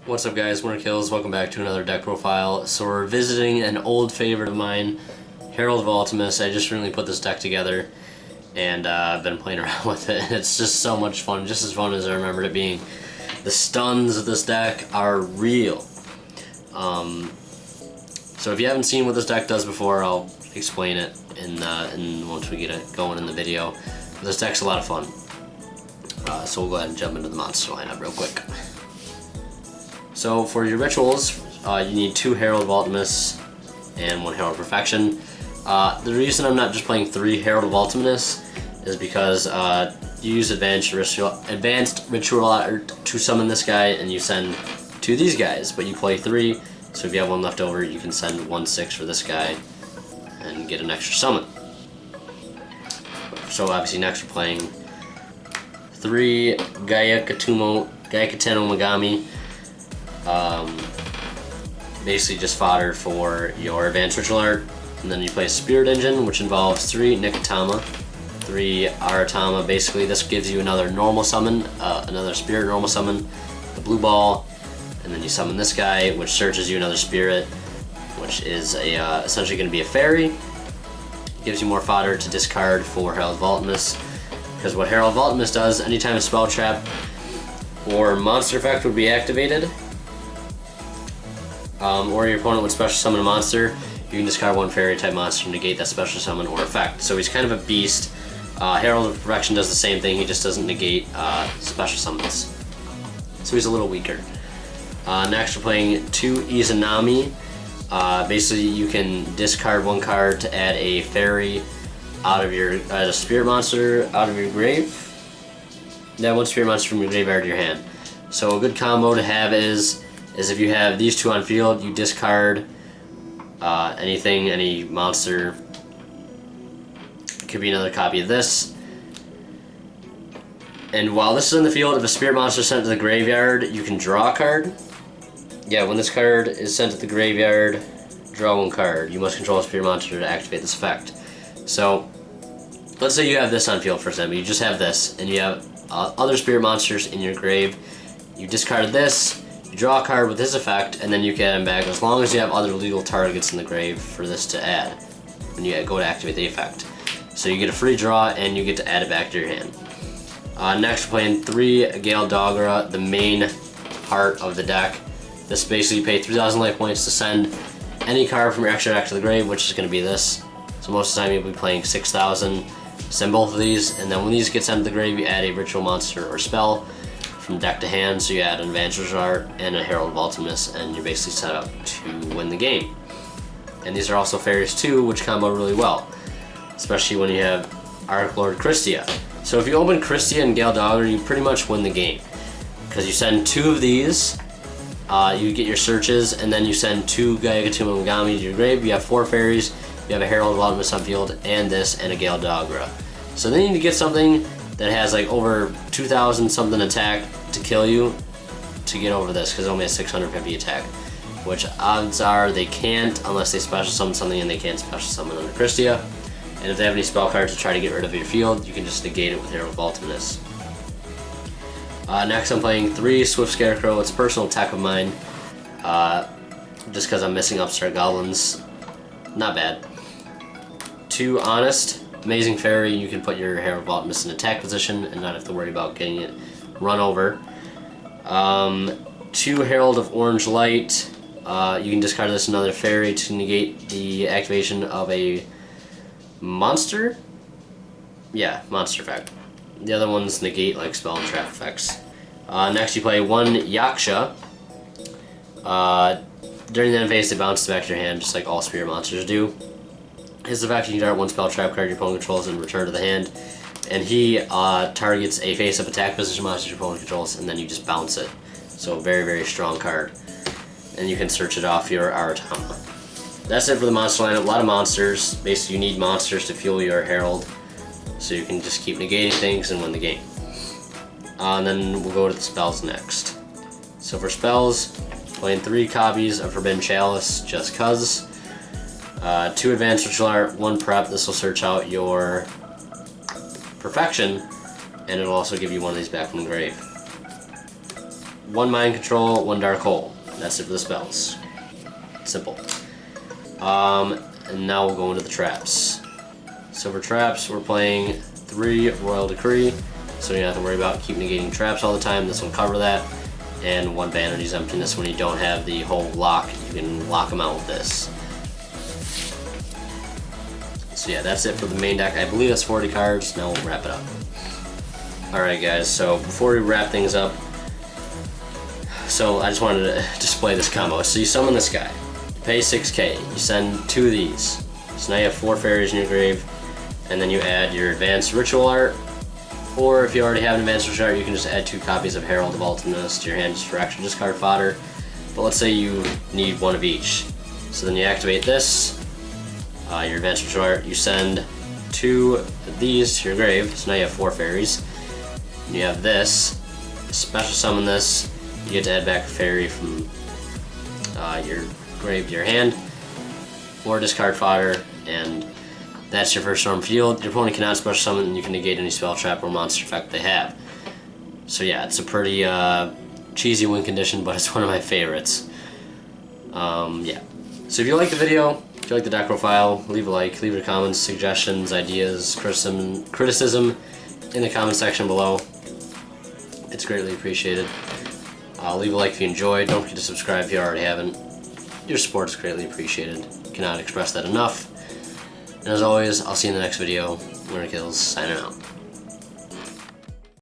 What's up guys, Winter Kills, welcome back to another deck profile. So we're visiting an old favorite of mine, Herald of Ultimateness. I just recently put this deck together and I've been playing around with it and it's just so much fun, just as fun as I remembered it being. The stuns of this deck are real. So if you haven't seen what this deck does before, I'll explain it in once we get it going in the video. But this deck's a lot of fun. So we'll go ahead and jump into the monster lineup real quick. So for your rituals, you need 2 Herald of Ultimateness and 1 Herald of Perfection. The reason I'm not just playing 3 Herald of Ultimateness is because you use advanced ritual art to summon this guy, and you send 2 of these guys, but you play 3. So if you have 1 left over, you can send 1/6 for this guy and get an extra summon. So obviously next we're playing 3 Gyakateno Megami. Basically just fodder for your advanced ritual art. And then you play Spirit Engine, which involves 3 Nikatama, 3 Aratama. Basically this gives you another normal summon, another spirit normal summon, the blue ball, and then you summon this guy, which searches you another spirit, which is essentially going to be a fairy. Gives you more fodder to discard for Herald of Ultimateness, because what Herald of Ultimateness does, anytime a spell trap or monster effect would be activated, or your opponent would special summon a monster, you can discard 1 fairy type monster to negate that special summon or effect. So he's kind of a beast. Herald of Perfection does the same thing, he just doesn't negate special summons. So he's a little weaker. Next we're playing 2 Izanami. Basically you can discard 1 card to add a fairy out of your, as a spirit monster out of your grave. Yeah, 1 spirit monster from your graveyard to your hand. So a good combo to have is if you have these 2 on field, you discard anything, any monster. Could be another copy of this. And while this is in the field, if a spirit monster is sent to the graveyard, you can draw a card. Yeah, when this card is sent to the graveyard, draw 1 card. You must control a spirit monster to activate this effect. So, let's say you have this on field, for example. You just have this, and you have other spirit monsters in your grave. You discarded this, you draw a card with this effect, and then you can add them back as long as you have other legal targets in the grave for this to add when you go to activate the effect. So you get a free draw, and you get to add it back to your hand. Next, we're playing 3 Gale Dogra, the main part of the deck. This basically you pay 3,000 life points to send any card from your extra deck to the grave, which is going to be this. So most of the time you'll be playing 6,000. Send both of these, and then when these get sent to the grave, you add a ritual monster or spell from deck to hand. So you add an advanced ritual art and a Herald of Ultimateness, and you're basically set up to win the game. And these are also fairies too, which combo really well, especially when you have Arc Lord Christia. So if you open Christia and Gale Dogra, you pretty much win the game, because you send 2 of these. You get your searches, and then you send 2 Gyakateno Megami to your grave. You have 4 fairies, you have a Herald of Ultimateness on field, and this, and a Gale Dogra. So then you need to get something that has like over 2,000 something attack to kill you to get over this, because it only has 650 attack. Which odds are they can't unless they special summon something, and they can't special summon under Christia. And if they have any spell cards to try to get rid of your field, you can just negate it with Herald of Ultimateness. Next I'm playing 3 Swift Scarecrow. It's a personal tech of mine, just because I'm missing Upstart Goblins. Not bad. 2 Honest, amazing fairy. You can put your Herald of Ultimateness in attack position and not have to worry about getting it run over. 2 Herald of Orange Light. You can discard this another fairy to negate the activation of a monster. Yeah, monster effect. The other ones negate like spell and trap effects. Next you play 1 Yaksha. During the end phase they bounce back to your hand just like all spirit monsters do. His effect, you can start 1 spell trap card your opponent controls and return to the hand. And he targets a face-up attack position monster your opponent controls, and then you just bounce it. So very, very strong card. And you can search it off your Aratama. That's it for the monster lineup. A lot of monsters. Basically you need monsters to fuel your Herald, so you can just keep negating things and win the game. And then we'll go to the spells next. So for spells, playing 3 copies of Forbidden Chalice, just cuz. 2 advanced ritual art, 1 prep. This will search out your Perfection, and it'll also give you 1 of these back from the grave. 1 mind control, 1 dark hole. That's it for the spells. Simple. And now we'll go into the traps. So for traps, we're playing 3 Royal Decree, so you don't have to worry about keep negating traps all the time. This will cover that. And 1 Vanity's Emptiness. When you don't have the whole lock, you can lock them out with this. So yeah, that's it for the main deck. I believe that's 40 cards. Now we'll wrap it up. Alright guys, so before we wrap things up, so I just wanted to display this combo. So you summon this guy, you pay 6k, you send 2 of these. So now you have 4 fairies in your grave, and then you add your advanced ritual art, or if you already have an advanced ritual art, you can just add 2 copies of Herald of Ultimateness to your hand just for extra discard fodder. But let's say you need 1 of each. So then you activate this, your advanced ritual art, you send 2 of these to your grave, so now you have 4 fairies. And you have this, special summon this, you get to add back a fairy from your grave to your hand, or discard fodder, and that's your first storm field. Your opponent cannot special summon, and you can negate any spell, trap, or monster effect they have. So yeah, it's a pretty cheesy win condition, but it's one of my favorites. Yeah. So if you like the video, if you like the deck profile, leave a like, leave your comments, suggestions, ideas, criticism in the comment section below. It's greatly appreciated. Leave a like if you enjoyed. Don't forget to subscribe if you already haven't. Your support is greatly appreciated. Cannot express that enough. And as always, I'll see you in the next video. Winner Kills, signing out.